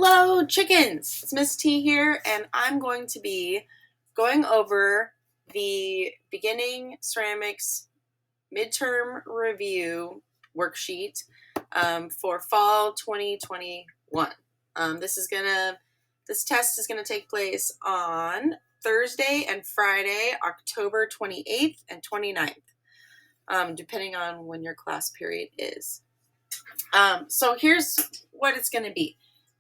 Hello, chickens! It's Miss T here, and I'm going to be going over the beginning ceramics midterm review worksheet for fall 2021. This test is gonna take place on Thursday and Friday, October 28th and 29th, depending on when your class period is. So here's what it's going to be.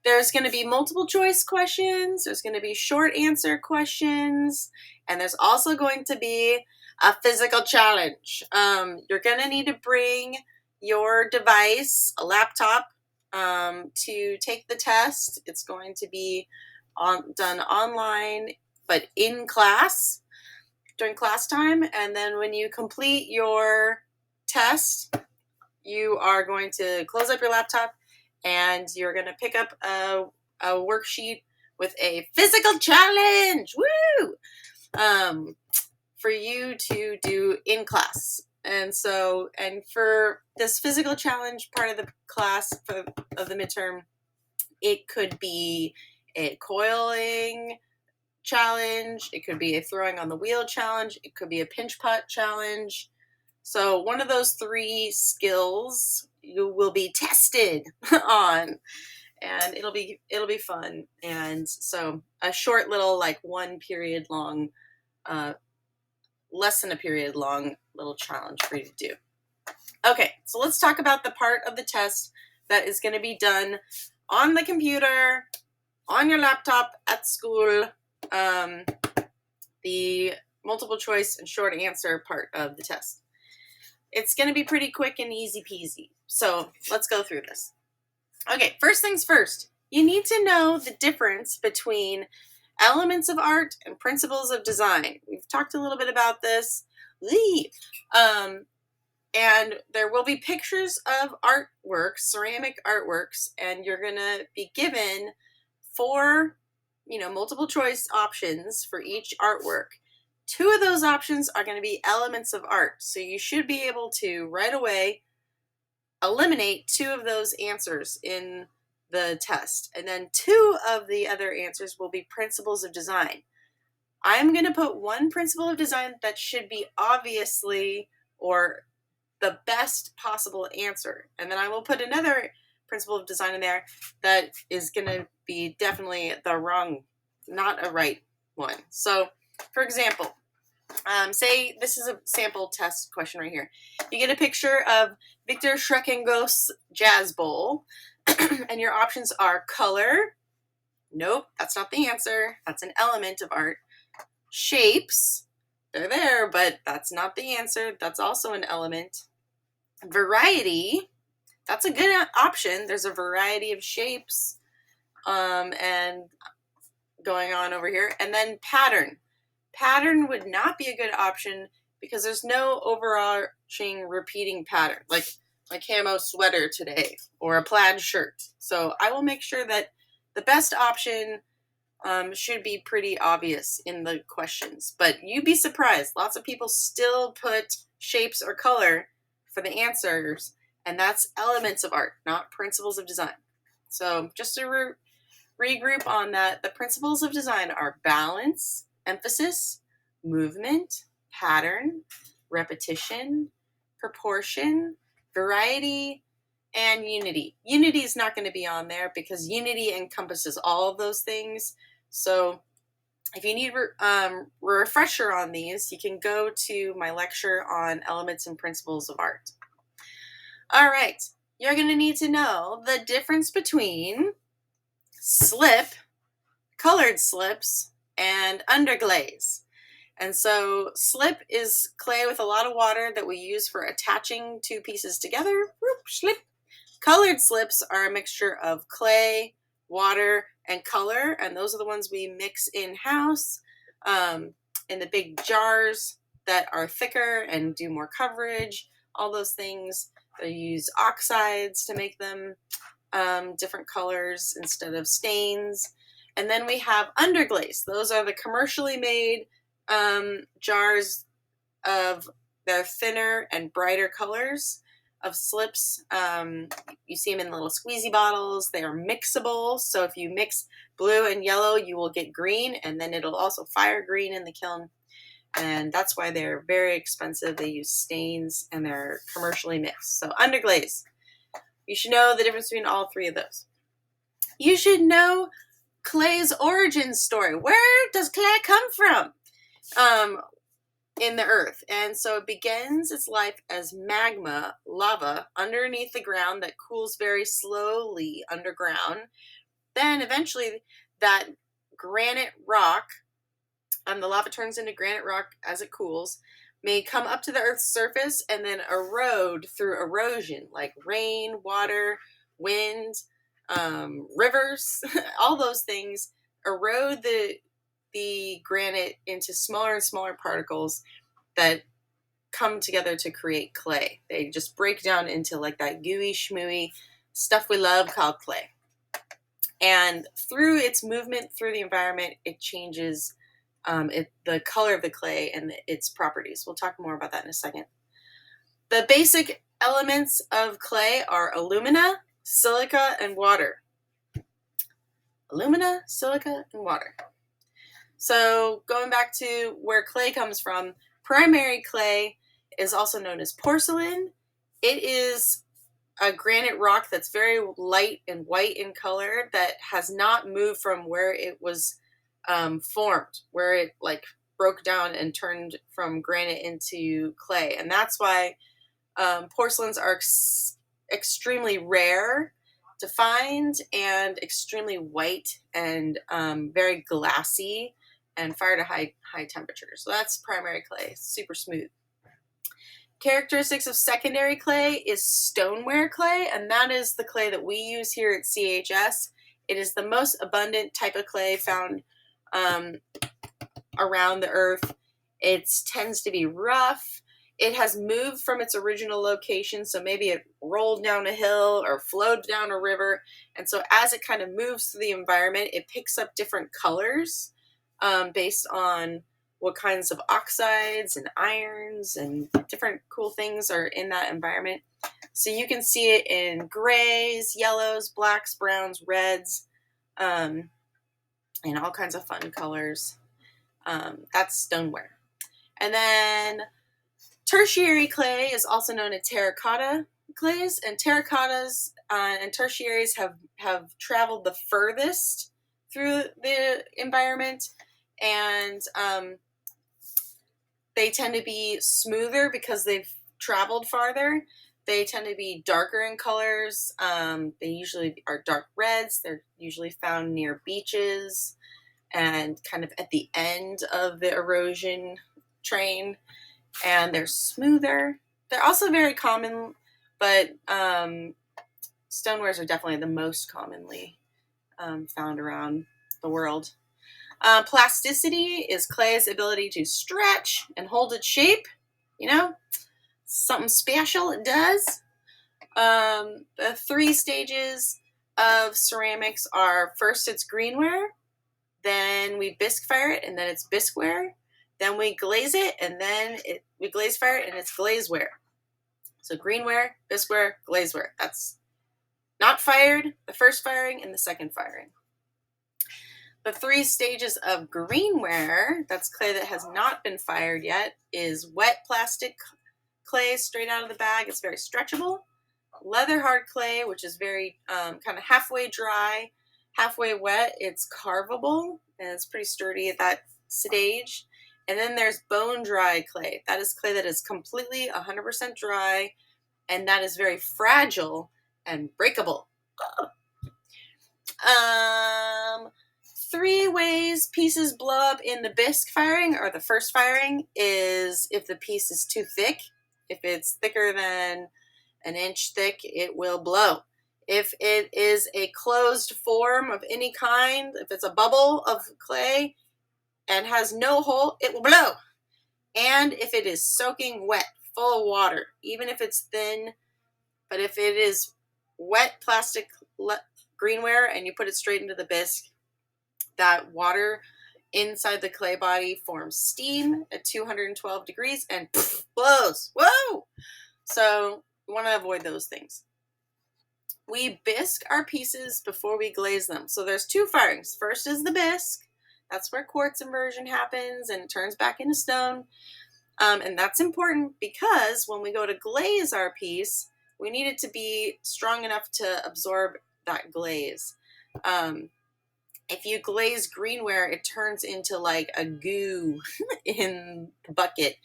There's going to be multiple choice questions, there's going to be short answer questions, and there's also going to be a physical challenge. You're going to need to bring your device, a laptop, to take the test. It's going to be done online, but in class during class time. And then when you complete your test, you are going to close up your laptop and you're going to pick up a worksheet with a physical challenge, for you to do in class. And for this physical challenge part of the class of the midterm, it could be a coiling challenge, it could be a throwing on the wheel challenge, it could be a pinch putt challenge. So one of those three skills you will be tested on, and it'll be fun. And so a short little, like 1 period long, less than a period long little challenge for you to do. Okay, so let's talk about the part of the test that is going to be done on the computer, on your laptop at school, the multiple choice and short answer part of the test. It's going to be pretty quick and easy peasy. So let's go through this. Okay, first things first. You need to know the difference between elements of art and principles of design. We've talked a little bit about this. And there will be pictures of artworks, ceramic artworks, and you're going to be given 4, multiple choice options for each artwork. 2 of those options are going to be elements of art. So you should be able to right away eliminate 2 of those answers in the test. And then 2 of the other answers will be principles of design. I'm going to put one principle of design that should be obviously or the best possible answer. And then I will put another principle of design in there that is going to be definitely the wrong, not a right one. So, for example, say this is a sample test question right here. You get a picture of Victor Schreckengost's jazz bowl, and your options are color. Nope, that's not the answer. That's an element of art. Shapes. They're there, but that's not the answer. That's also an element. Variety. That's a good option. There's a variety of shapes and going on over here. And then pattern. Pattern would not be a good option because there's no overarching repeating pattern, like camo sweater today or a plaid shirt. So I will make sure that the best option should be pretty obvious in the questions. But you'd be surprised. Lots of people still put shapes or color for the answers, and that's elements of art, not principles of design. So just to regroup on that, the principles of design are balance, emphasis, movement, pattern, repetition, proportion, variety, and unity. Unity is not going to be on there because unity encompasses all of those things. So if you need a refresher on these, you can go to my lecture on elements and principles of art. All right, you're going to need to know the difference between slip, colored slips, and underglaze. And so slip is clay with a lot of water that we use for attaching 2 pieces together. Slip. Colored slips are a mixture of clay, water, and color, and those are the ones we mix in-house in the big jars that are thicker and do more coverage, all those things. They use oxides to make them different colors instead of stains. And then we have underglaze. Those are the commercially made jars of their thinner and brighter colors. of slips. You see them in little squeezy bottles. They are mixable. So if you mix blue and yellow, you will get green, and then it'll also fire green in the kiln. And that's why they're very expensive. They use stains and they're commercially mixed. So underglaze. You should know the difference between all three of those. You should know clay's origin story. Where does clay come from in the earth? And so it begins its life as magma, lava, underneath the ground that cools very slowly underground. Then eventually that granite rock, the lava turns into granite rock as it cools, may come up to the Earth's surface and then erode through erosion, like rain, water, wind, rivers, all those things erode the granite into smaller and smaller particles that come together to create clay. They just break down into like that gooey, schmooey stuff we love called clay. And through its movement through the environment, it changes the color of the clay and its properties. We'll talk more about that in a second. The basic elements of clay are alumina, silica, and water. Alumina, silica, and water. So going back to where clay comes from, primary clay is also known as porcelain. It is a granite rock that's very light and white in color that has not moved from where it was formed, where it like broke down and turned from granite into clay. And that's why porcelains are extremely rare to find and extremely white and very glassy and fire to high temperatures. So that's primary clay, super smooth. Characteristics of secondary clay is stoneware clay, and that is the clay that we use here at CHS. It is the most abundant type of clay found around the earth. It tends to be rough. It has moved from its original location, so maybe it rolled down a hill or flowed down a river, and so as it kind of moves through the environment, it picks up different colors based on what kinds of oxides and irons and different cool things are in that environment. So you can see it in grays, yellows, blacks, browns, reds, and all kinds of fun colors. That's stoneware. And then tertiary clay is also known as terracotta clays, and terracottas and tertiaries have traveled the furthest through the environment, and they tend to be smoother because they've traveled farther. They tend to be darker in colors. They usually are dark reds. They're usually found near beaches and kind of at the end of the erosion train. And they're smoother. They're also very common, but stonewares are definitely the most commonly found around the world. Plasticity is clay's ability to stretch and hold its shape. You know, something special it does. The three stages of ceramics are: first it's greenware, then we bisque fire it, and then it's bisqueware. Then we glaze it, and then we glaze fire it, and it's glazeware. So greenware, bisqueware, glazeware. That's not fired, the first firing, and the second firing. The three stages of greenware, that's clay that has not been fired yet, is wet plastic clay straight out of the bag. It's very stretchable. Leather hard clay, which is very kind of halfway dry, halfway wet. It's carvable, and it's pretty sturdy at that stage. And then there's bone dry clay. That is clay that is completely 100% dry, and that is very fragile and breakable. Three ways pieces blow up in the bisque firing, or the first firing, is if the piece is too thick. If it's thicker than an inch thick, it will blow. If it is a closed form of any kind, if it's a bubble of clay and has no hole, it will blow. And if it is soaking wet, full of water, even if it's thin, but if it is wet plastic greenware and you put it straight into the bisque, that water inside the clay body forms steam at 212 degrees and blows. Whoa! So We want to avoid those things. We bisque our pieces before we glaze them. So there's two firings. First is the bisque. That's where quartz inversion happens and it turns back into stone. And that's important because when we go to glaze our piece, we need it to be strong enough to absorb that glaze. If you glaze greenware, it turns into like a goo in the bucket.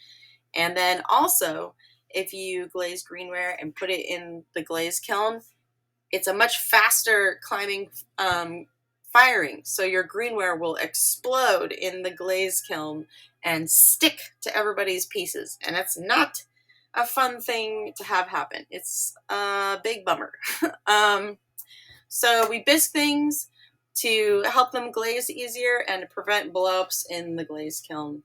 And then also, if you glaze greenware and put it in the glaze kiln, it's a much faster climbing firing. So your greenware will explode in the glaze kiln and stick to everybody's pieces. And it's not a fun thing to have happen. It's a big bummer. So we bisque things to help them glaze easier and to prevent blowups in the glaze kiln.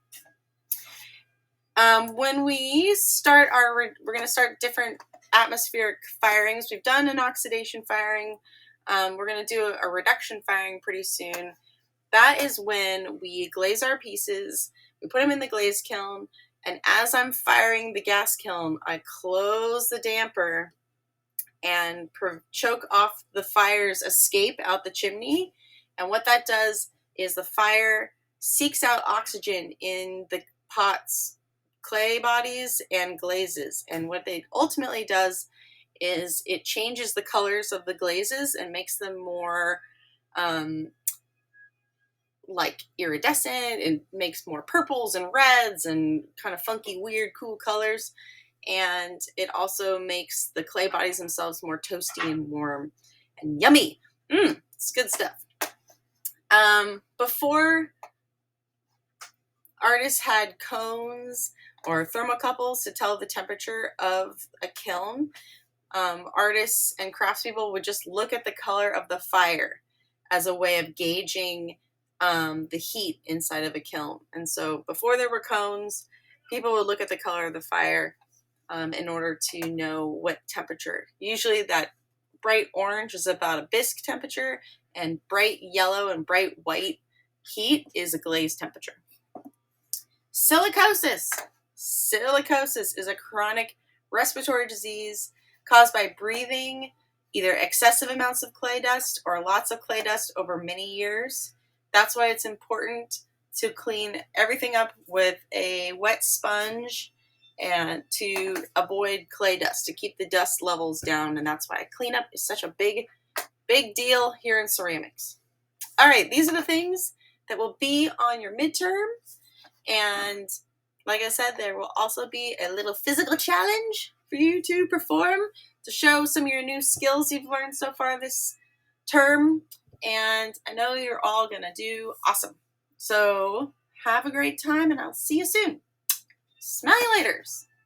When we start we're going to start different atmospheric firings. We've done an oxidation firing. We're going to do a reduction firing pretty soon. That is when we glaze our pieces, we put them in the glaze kiln, and as I'm firing the gas kiln, I close the damper and choke off the fire's escape out the chimney. And what that does is the fire seeks out oxygen in the pot's clay bodies and glazes. And what it ultimately does is it changes the colors of the glazes and makes them more like iridescent. It makes more purples and reds and kind of funky, weird, cool colors. And it also makes the clay bodies themselves more toasty and warm and yummy. It's good stuff. Before artists had cones or thermocouples to tell the temperature of a kiln, artists and craftspeople would just look at the color of the fire as a way of gauging the heat inside of a kiln. And so before there were cones, people would look at the color of the fire in order to know what temperature. Usually that bright orange is about a bisque temperature, and bright yellow and bright white heat is a glaze temperature. Silicosis. Silicosis is a chronic respiratory disease caused by breathing either excessive amounts of clay dust or lots of clay dust over many years. That's why it's important to clean everything up with a wet sponge and to avoid clay dust, to keep the dust levels down. And that's why cleanup is such a big deal here in ceramics. All right, these are the things that will be on your midterm. And like I said, there will also be a little physical challenge for you to perform to show some of your new skills you've learned so far this term. And I know you're all going to do awesome. So have a great time, and I'll see you soon. Smell you laters.